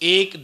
1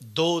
2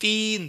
3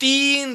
3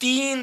3